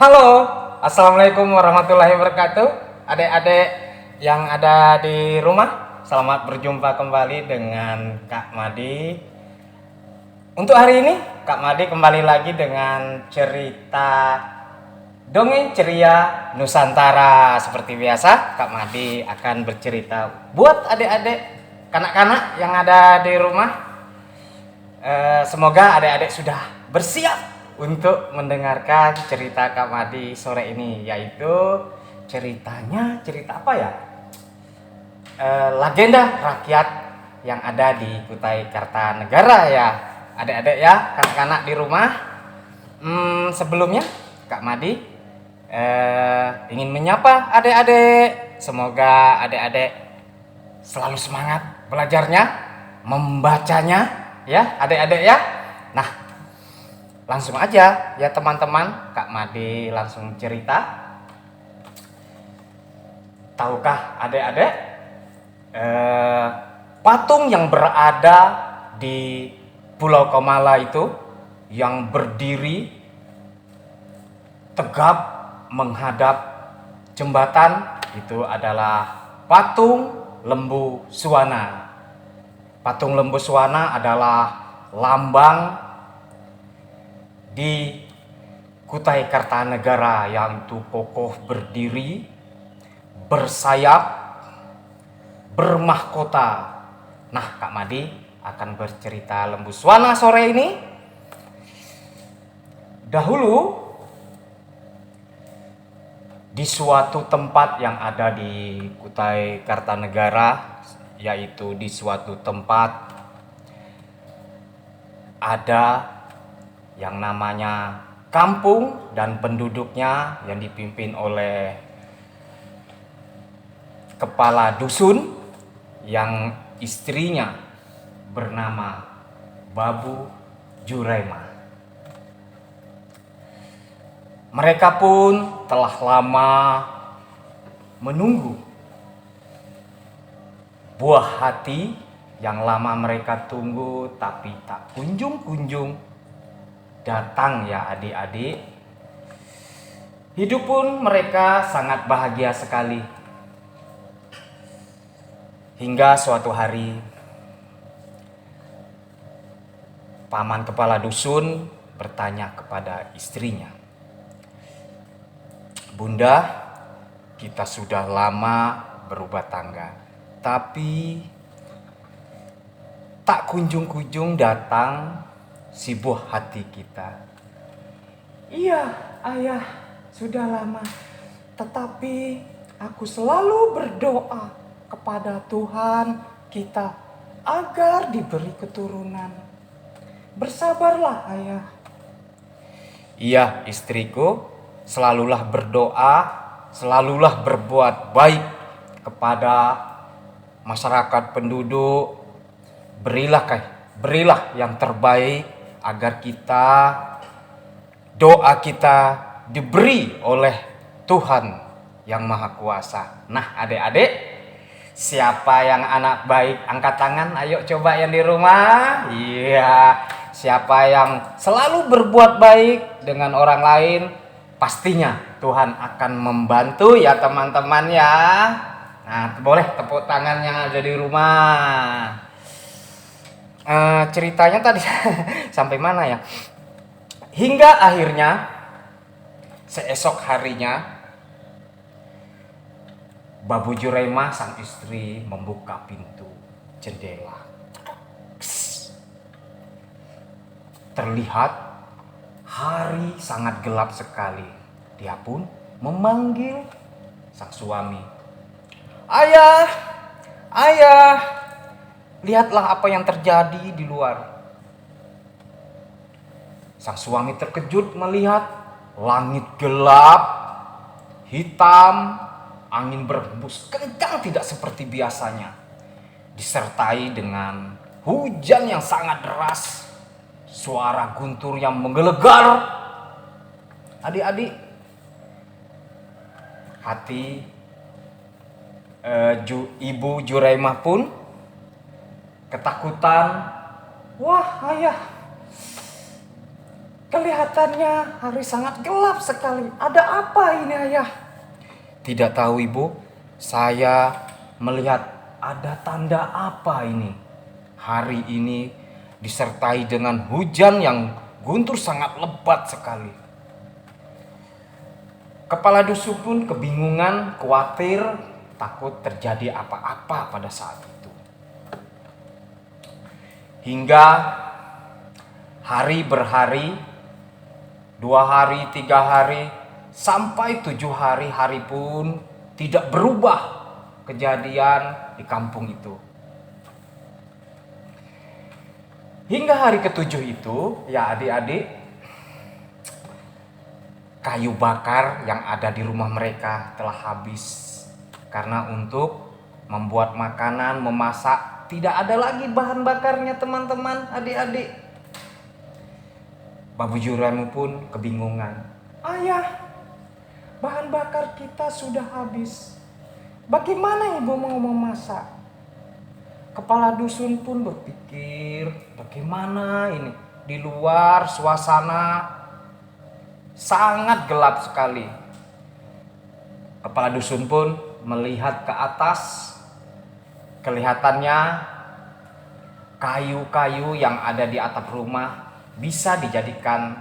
Halo, assalamualaikum warahmatullahi wabarakatuh. Adik-adik yang ada di rumah, selamat berjumpa kembali dengan Kak Madi. Untuk hari ini, Kak Madi kembali lagi dengan cerita dongeng ceria Nusantara. Seperti biasa, Kak Madi akan bercerita buat adik-adik, kanak-kanak yang ada di rumah. Semoga adik-adik sudah bersiap untuk mendengarkan cerita Kak Madi sore ini, yaitu cerita apa ya? Legenda rakyat yang ada di Kutai Kartanegara ya, adik-adik ya, kanak-kanak di rumah. Sebelumnya Kak Madi ingin menyapa adik-adik. Semoga adik-adik selalu semangat belajarnya, membacanya ya adik-adik ya. Nah, langsung aja ya teman-teman, Kak Madi langsung cerita. Tahukah adik-adik patung yang berada di Pulau Komala itu, yang berdiri tegap menghadap jembatan, itu adalah patung Lembu Suwana. Patung Lembu Suwana adalah lambang di Kutai Kartanegara yang itu kokoh berdiri, bersayap, bermahkota. Nah, Kak Madi akan bercerita Lembu Suwana sore ini. Dahulu di suatu tempat yang ada di Kutai Kartanegara, yaitu di suatu tempat ada yang namanya kampung dan penduduknya yang dipimpin oleh kepala dusun yang istrinya bernama Babu Juraima. Mereka pun telah lama menunggu buah hati yang lama mereka tunggu, tapi tak kunjung-kunjung datang ya adik-adik. Hidup pun mereka sangat bahagia sekali. Hingga suatu hari paman kepala dusun bertanya kepada istrinya, "Bunda, kita sudah lama berubah tangga, tapi tak kunjung-kunjung datang si buah hati kita." "Iya, ayah, sudah lama. Tetapi aku selalu berdoa kepada Tuhan kita agar diberi keturunan. Bersabarlah, ayah." "Iya, istriku, selalulah berdoa, selalulah berbuat baik kepada masyarakat penduduk. Berilah yang terbaik agar doa kita diberi oleh Tuhan yang Maha Kuasa." Nah, adik-adik, siapa yang anak baik? Angkat tangan, ayo coba yang di rumah. Iya, siapa yang selalu berbuat baik dengan orang lain, pastinya Tuhan akan membantu ya teman-teman ya. Nah, boleh tepuk tangan yang ada di rumah. Ceritanya tadi sampai mana ya? Hingga akhirnya seesok harinya Babu Juraima sang istri membuka pintu jendela. Terlihat hari sangat gelap sekali. Dia pun memanggil sang suami. "Ayah, ayah, lihatlah apa yang terjadi di luar." Sang suami terkejut melihat langit gelap, hitam, angin berhembus kencang tidak seperti biasanya, disertai dengan hujan yang sangat deras, suara guntur yang menggelegar. Adik-adik, hati Ibu Juraimah pun ketakutan. "Wah, ayah, Kelihatannya hari sangat gelap sekali. Ada apa ini, Ayah? Tidak tahu, Ibu. Saya melihat ada tanda apa ini. Hari ini disertai dengan hujan yang guntur sangat lebat sekali. Kepala dusun pun kebingungan, khawatir, takut terjadi apa-apa pada saat itu. Hingga hari berhari, 2 hari, 3 hari, sampai 7 hari, hari pun tidak berubah kejadian di kampung itu. Hingga hari ketujuh itu, ya adik-adik, kayu bakar yang ada di rumah mereka telah habis. Karena untuk membuat makanan, memasak, tidak ada lagi bahan bakarnya teman-teman, adik-adik. Babu Juraima pun kebingungan. Ayah, bahan bakar kita sudah habis. Bagaimana ibu mau memasak? Kepala dusun pun berpikir, bagaimana ini? Di luar suasana sangat gelap sekali. Kepala dusun pun melihat ke atas. Kelihatannya kayu-kayu yang ada di atap rumah bisa dijadikan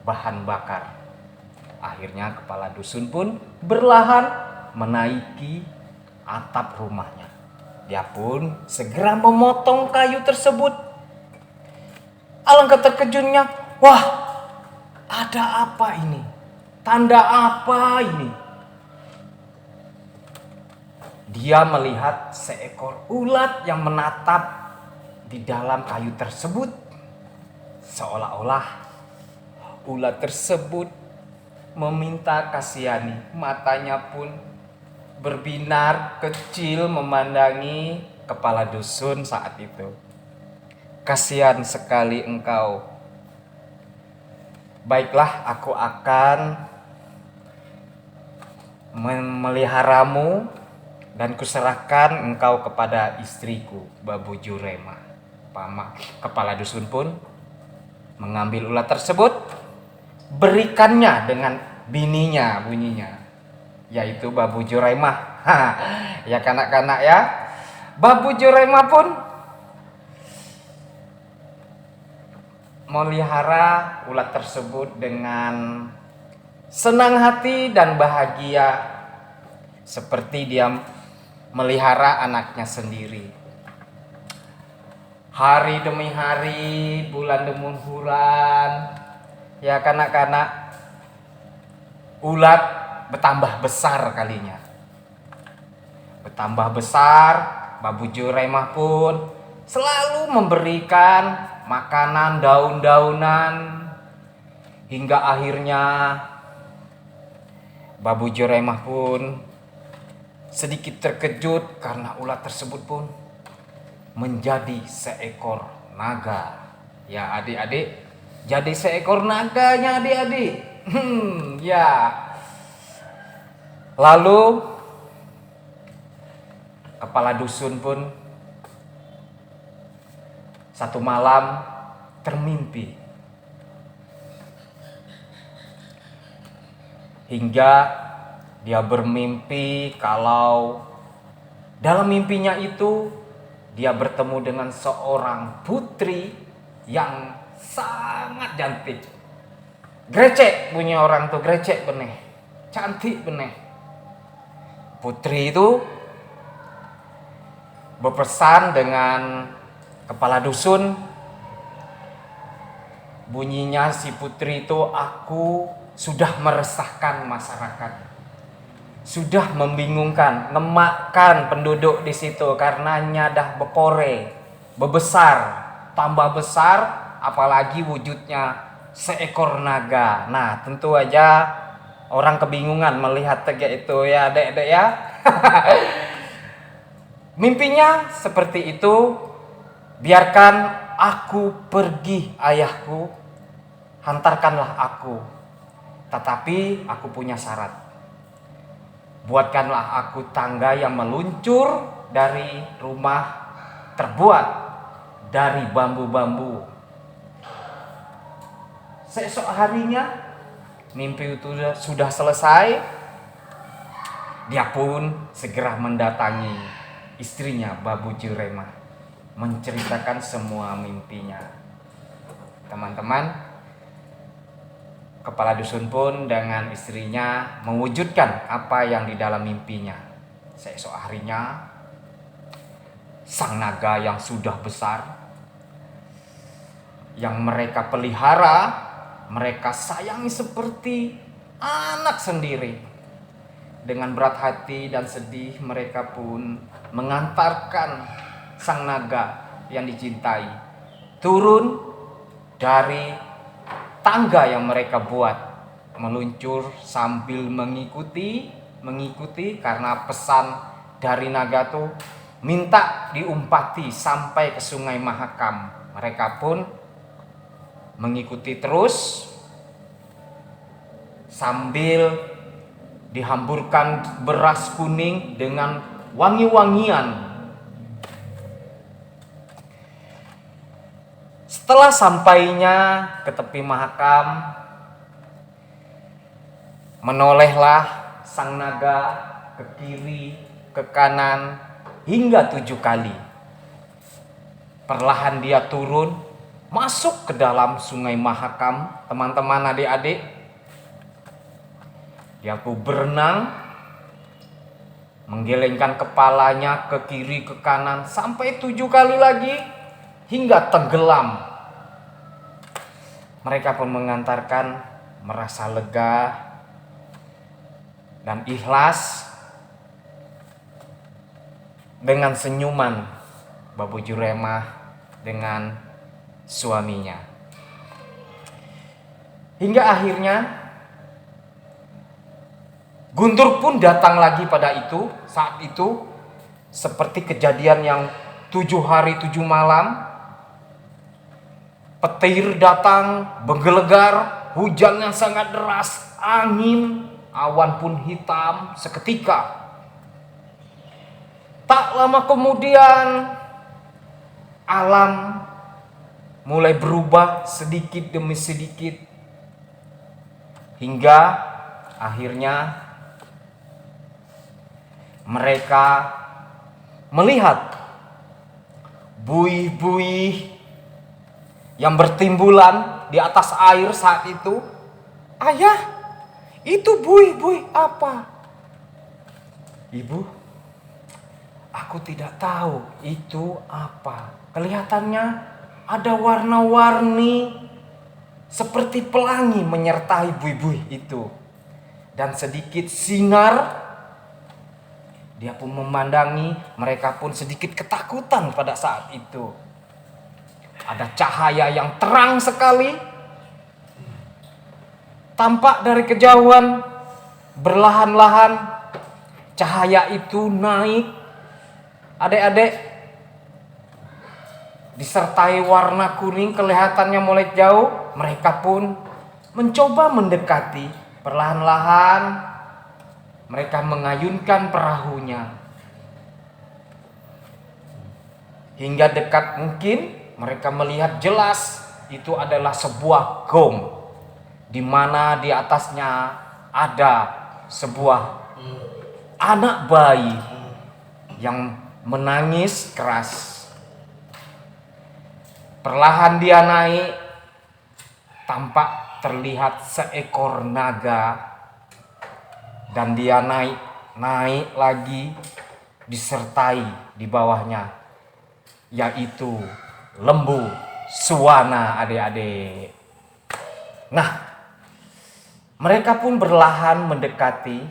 bahan bakar. Akhirnya kepala dusun pun berlahan menaiki atap rumahnya. Dia pun segera memotong kayu tersebut. Alangkah terkejutnya, wah, ada apa ini? Tanda apa ini? Dia melihat seekor ulat yang menatap di dalam kayu tersebut. Seolah-olah ulat tersebut meminta kasihani. Matanya pun berbinar kecil memandangi kepala dusun saat itu. Kasihan sekali engkau. Baiklah, aku akan memeliharamu dan kuserahkan engkau kepada istriku, Babu Juraima. Kepala dusun pun mengambil ulat tersebut, berikannya dengan bininya, bunyinya, yaitu Babu Juraima. Ya kanak-kanak ya, Babu Juraima pun melihara ulat tersebut dengan senang hati dan bahagia, seperti dia melihara anaknya sendiri. Hari demi hari, bulan demi bulan, ya kanak-kanak, ulat bertambah besar kalinya. Bertambah besar, Babu Juraima pun selalu memberikan makanan, daun-daunan, hingga akhirnya Babu Juraima pun sedikit terkejut karena ulat tersebut pun menjadi seekor naga. Ya adik-adik, jadi seekor naganya adik-adik. Ya. Lalu kepala dusun pun satu malam termimpi. Hingga dia bermimpi kalau dalam mimpinya itu dia bertemu dengan seorang putri yang sangat cantik. Grecek punya orang tuh, grecek benih. Cantik benih. Putri itu berpesan dengan kepala dusun. Bunyinya si putri itu, aku sudah meresahkan masyarakat. Sudah membingungkan, ngemakkan penduduk di situ karena dah bekore, bebesar, tambah besar, apalagi wujudnya seekor naga. Nah, tentu aja orang kebingungan melihat tegak itu ya, Dek-dek ya. Mimpinya seperti itu, biarkan aku pergi ayahku, hantarkanlah aku. Tetapi aku punya syarat. Buatkanlah aku tangga yang meluncur dari rumah terbuat dari bambu-bambu. seesok harinya mimpi itu sudah selesai. Dia pun segera mendatangi istrinya Babu Juremah, menceritakan semua mimpinya. Teman-teman, kepala dusun pun dengan istrinya mewujudkan apa yang di dalam mimpinya. Seesok harinya, sang naga yang sudah besar, yang mereka pelihara, mereka sayangi seperti anak sendiri. Dengan berat hati dan sedih, mereka pun mengantarkan sang naga yang dicintai turun dari tangga yang mereka buat, meluncur sambil mengikuti karena pesan dari naga tuh minta diumpati sampai ke Sungai Mahakam. Mereka pun mengikuti terus sambil dihamburkan beras kuning dengan wangi-wangian. Setelah sampainya ke tepi Mahakam, menolehlah sang naga ke kiri, ke kanan hingga 7 kali. Perlahan dia turun masuk ke dalam Sungai Mahakam. Teman-teman, adik-adik, dia pun berenang, menggelengkan kepalanya ke kiri ke kanan sampai 7 kali lagi hingga tenggelam. Mereka pun mengantarkan merasa lega dan ikhlas. Dengan senyuman Babu Juremah dengan suaminya. Hingga akhirnya Guntur pun datang lagi saat itu seperti kejadian yang 7 hari 7 malam. Petir datang menggelegar, hujan yang sangat deras, angin, awan pun hitam seketika. Tak lama kemudian alam mulai berubah sedikit demi sedikit hingga akhirnya mereka melihat buih-buih yang bertimbulan di atas air saat itu. Ayah, itu buih-buih apa? Ibu, aku tidak tahu itu apa. Kelihatannya ada warna-warni seperti pelangi menyertai buih-buih itu. Dan sedikit sinar. Dia pun memandangi, mereka pun sedikit ketakutan pada saat itu. Ada cahaya yang terang sekali. Tampak dari kejauhan, berlahan-lahan cahaya itu naik. Adik-adik, disertai warna kuning kelihatannya mulai jauh. Mereka pun mencoba mendekati. Perlahan-lahan mereka mengayunkan perahunya hingga dekat mungkin. Mereka melihat jelas itu adalah sebuah gong, di mana di atasnya ada sebuah anak bayi yang menangis keras. Perlahan dia naik, tampak terlihat seekor naga, dan dia naik lagi disertai di bawahnya, yaitu lembu Suwana, adik-adik. Nah, mereka pun berlahan mendekati.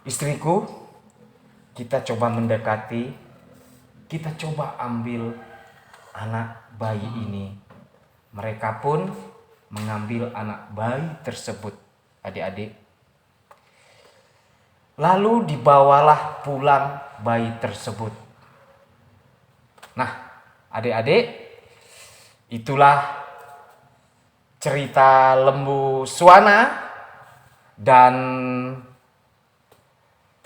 Istriku, kita coba mendekati, kita coba ambil anak bayi ini. Mereka pun mengambil anak bayi tersebut, adik-adik. Lalu dibawalah pulang bayi tersebut. Nah, adik-adik, itulah cerita lembu Suwana dan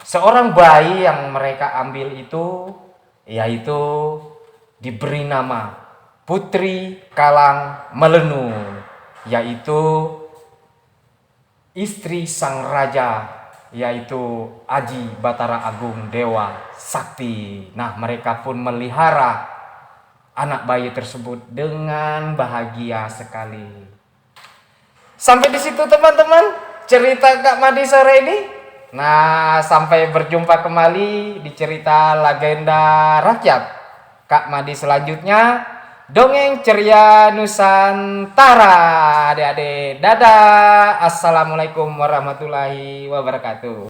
seorang bayi yang mereka ambil itu, yaitu diberi nama Putri Kalang Melenu, yaitu istri sang raja, yaitu Aji Batara Agung Dewa Sakti. Nah, mereka pun melihara anak bayi tersebut dengan bahagia sekali. Sampai di situ teman-teman cerita Kak Madi sore ini. Nah, sampai berjumpa kembali di cerita legenda rakyat Kak Madi selanjutnya. Dongeng ceria Nusantara. Adik-adik, dadah. Assalamualaikum warahmatullahi wabarakatuh.